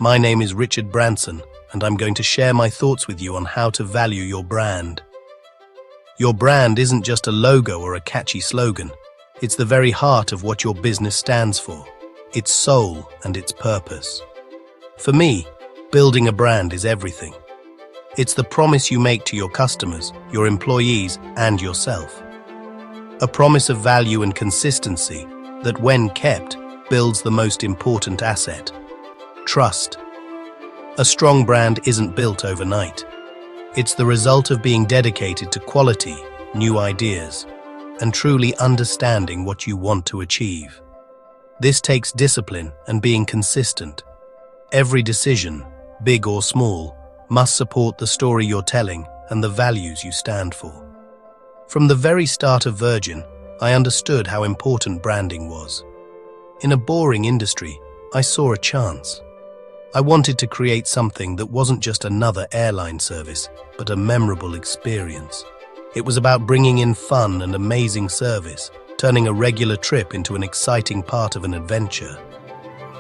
My name is Richard Branson, and I'm going to share my thoughts with you on how to value your brand. Your brand isn't just a logo or a catchy slogan. It's the very heart of what your business stands for, its soul and its purpose. For me, building a brand is everything. It's the promise you make to your customers, your employees, and yourself. A promise of value and consistency that, when kept, builds the most important asset: trust. A strong brand isn't built overnight. It's the result of being dedicated to quality, new ideas, and truly understanding what you want to achieve. This takes discipline and being consistent. Every decision, big or small, must support the story you're telling and the values you stand for. From the very start of Virgin, I understood how important branding was. In a boring industry, I saw a chance. I wanted to create something that wasn't just another airline service, but a memorable experience. It was about bringing in fun and amazing service, turning a regular trip into an exciting part of an adventure.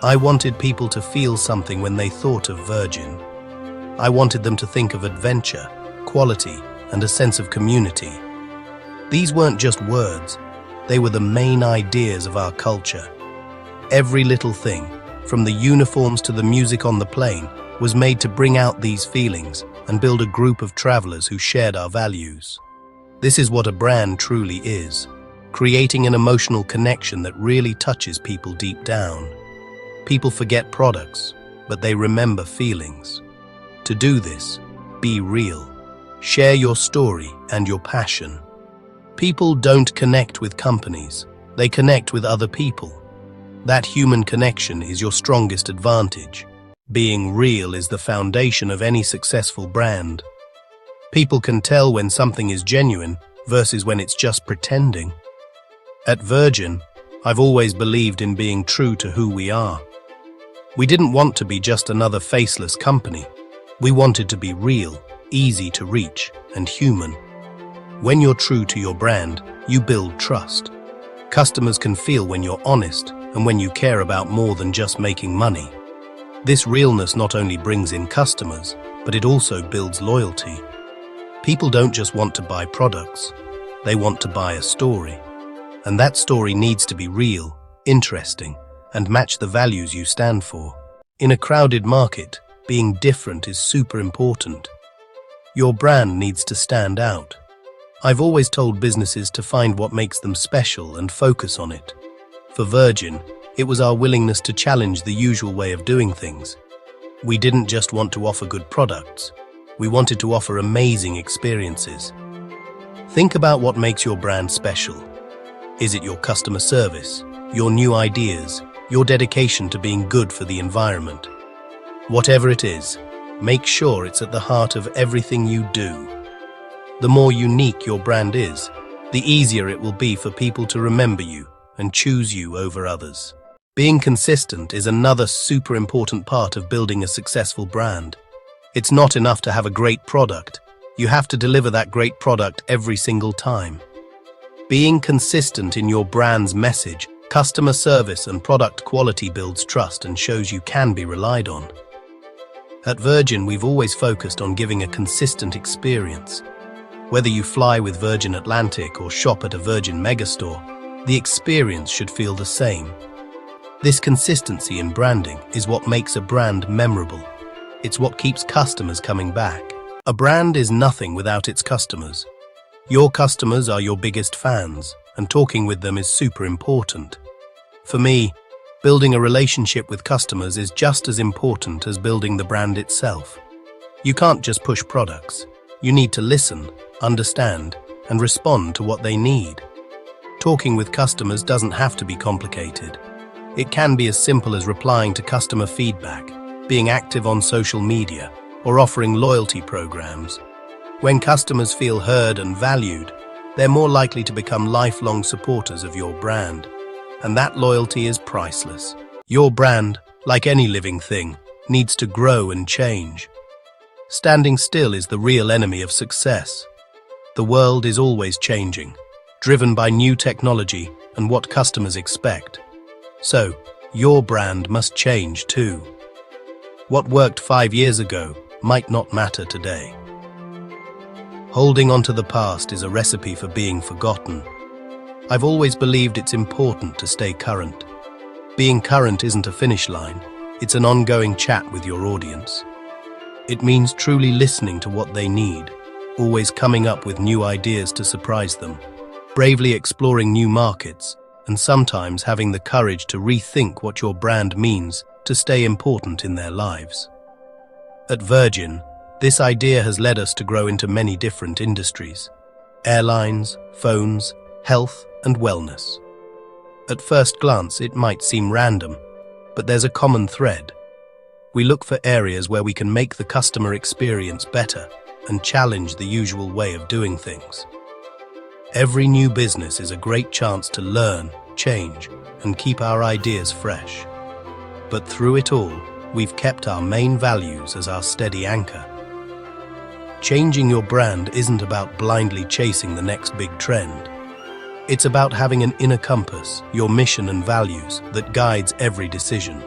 I wanted people to feel something when they thought of Virgin. I wanted them to think of adventure, quality, and a sense of community. These weren't just words, they were the main ideas of our culture. Every little thing, from the uniforms to the music on the plane, was made to bring out these feelings and build a group of travelers who shared our values. This is what a brand truly is, creating an emotional connection that really touches people deep down. People forget products, but they remember feelings. To do this, be real. Share your story and your passion. People don't connect with companies, they connect with other people. That human connection is your strongest advantage. Being real is the foundation of any successful brand. People can tell when something is genuine versus when it's just pretending. At Virgin, I've always believed in being true to who we are. We didn't want to be just another faceless company. We wanted to be real, easy to reach, and human. When you're true to your brand, you build trust. Customers can feel when you're honest and when you care about more than just making money. This realness not only brings in customers, but it also builds loyalty. People don't just want to buy products, they want to buy a story. And that story needs to be real, interesting, and match the values you stand for. In a crowded market, being different is super important. Your brand needs to stand out. I've always told businesses to find what makes them special and focus on it. For Virgin, it was our willingness to challenge the usual way of doing things. We didn't just want to offer good products. We wanted to offer amazing experiences. Think about what makes your brand special. Is it your customer service, your new ideas, your dedication to being good for the environment? Whatever it is, make sure it's at the heart of everything you do. The more unique your brand is, the easier it will be for people to remember you and choose you over others. Being consistent is another super important part of building a successful brand. It's not enough to have a great product. You have to deliver that great product every single time. Being consistent in your brand's message, customer service, and product quality builds trust and shows you can be relied on. At Virgin, we've always focused on giving a consistent experience. Whether you fly with Virgin Atlantic or shop at a Virgin megastore, the experience should feel the same. This consistency in branding is what makes a brand memorable. It's what keeps customers coming back. A brand is nothing without its customers. Your customers are your biggest fans, and talking with them is super important. For me, building a relationship with customers is just as important as building the brand itself. You can't just push products. You need to listen, understand, and respond to what they need. Talking with customers doesn't have to be complicated. It can be as simple as replying to customer feedback, being active on social media, or offering loyalty programs. When customers feel heard and valued, they're more likely to become lifelong supporters of your brand. And that loyalty is priceless. Your brand, like any living thing, needs to grow and change. Standing still is the real enemy of success. The world is always changing, driven by new technology and what customers expect. So, your brand must change too. What worked 5 years ago might not matter today. Holding on to the past is a recipe for being forgotten. I've always believed it's important to stay current. Being current isn't a finish line, it's an ongoing chat with your audience. It means truly listening to what they need, always coming up with new ideas to surprise them, bravely exploring new markets, and sometimes having the courage to rethink what your brand means to stay important in their lives. At Virgin, this idea has led us to grow into many different industries: airlines, phones, health, and wellness. At first glance, it might seem random, but there's a common thread. We look for areas where we can make the customer experience better and challenge the usual way of doing things. Every new business is a great chance to learn, change, and keep our ideas fresh. But through it all, we've kept our main values as our steady anchor. Changing your brand isn't about blindly chasing the next big trend. It's about having an inner compass, your mission and values, that guides every decision.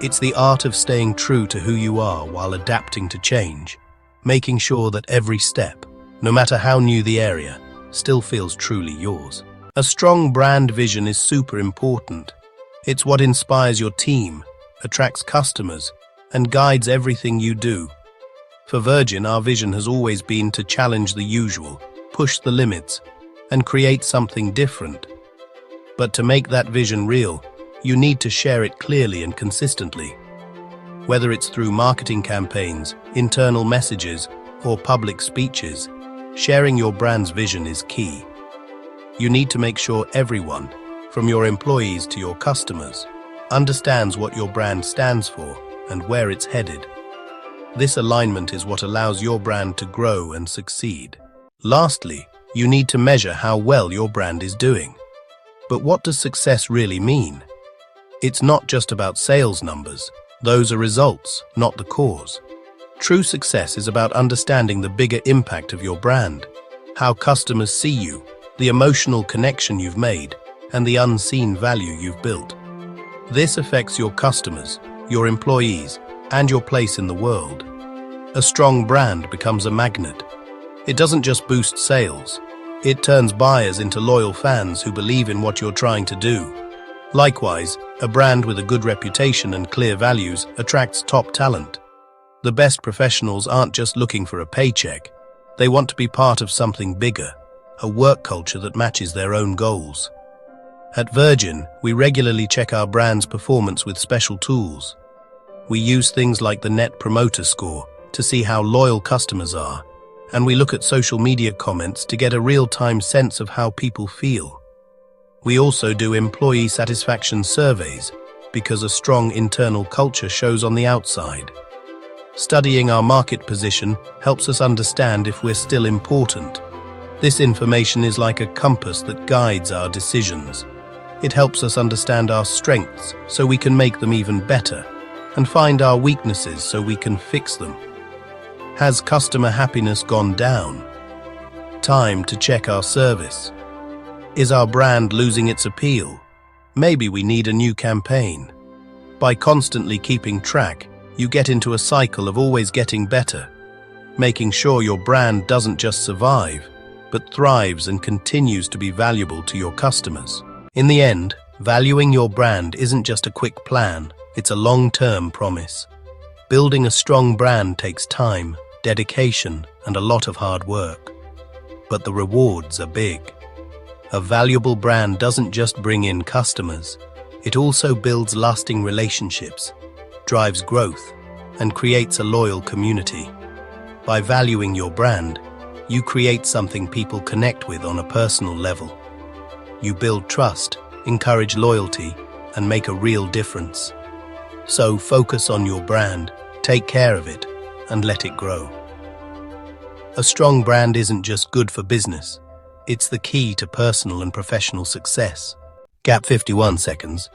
It's the art of staying true to who you are while adapting to change, making sure that every step, no matter how new the area, still feels truly yours. A strong brand vision is super important. It's what inspires your team, attracts customers, and guides everything you do. For Virgin, our vision has always been to challenge the usual, push the limits, and create something different. But to make that vision real, you need to share it clearly and consistently. Whether it's through marketing campaigns, internal messages, or public speeches, sharing your brand's vision is key. You need to make sure everyone, from your employees to your customers, understands what your brand stands for and where it's headed. This alignment is what allows your brand to grow and succeed. Lastly, you need to measure how well your brand is doing. But what does success really mean? It's not just about sales numbers. Those are results, not the cause. True success is about understanding the bigger impact of your brand, how customers see you, the emotional connection you've made, and the unseen value you've built. This affects your customers, your employees, and your place in the world. A strong brand becomes a magnet. It doesn't just boost sales, it turns buyers into loyal fans who believe in what you're trying to do. Likewise, a brand with a good reputation and clear values attracts top talent. The best professionals aren't just looking for a paycheck, they want to be part of something bigger, a work culture that matches their own goals. At Virgin, we regularly check our brand's performance with special tools. We use things like the Net Promoter Score to see how loyal customers are, and we look at social media comments to get a real-time sense of how people feel. We also do employee satisfaction surveys because a strong internal culture shows on the outside. Studying our market position helps us understand if we're still important. This information is like a compass that guides our decisions. It helps us understand our strengths so we can make them even better, and find our weaknesses so we can fix them. Has customer happiness gone down? Time to check our service. Is our brand losing its appeal? Maybe we need a new campaign. By constantly keeping track, you get into a cycle of always getting better, making sure your brand doesn't just survive, but thrives and continues to be valuable to your customers. In the end, valuing your brand isn't just a quick plan, it's a long-term promise. Building a strong brand takes time, dedication, and a lot of hard work. But the rewards are big. A valuable brand doesn't just bring in customers, it also builds lasting relationships, drives growth, and creates a loyal community. By valuing your brand, you create something people connect with on a personal level. You build trust, encourage loyalty, and make a real difference. So focus on your brand, take care of it, and let it grow. A strong brand isn't just good for business, it's the key to personal and professional success. Gap 51 seconds.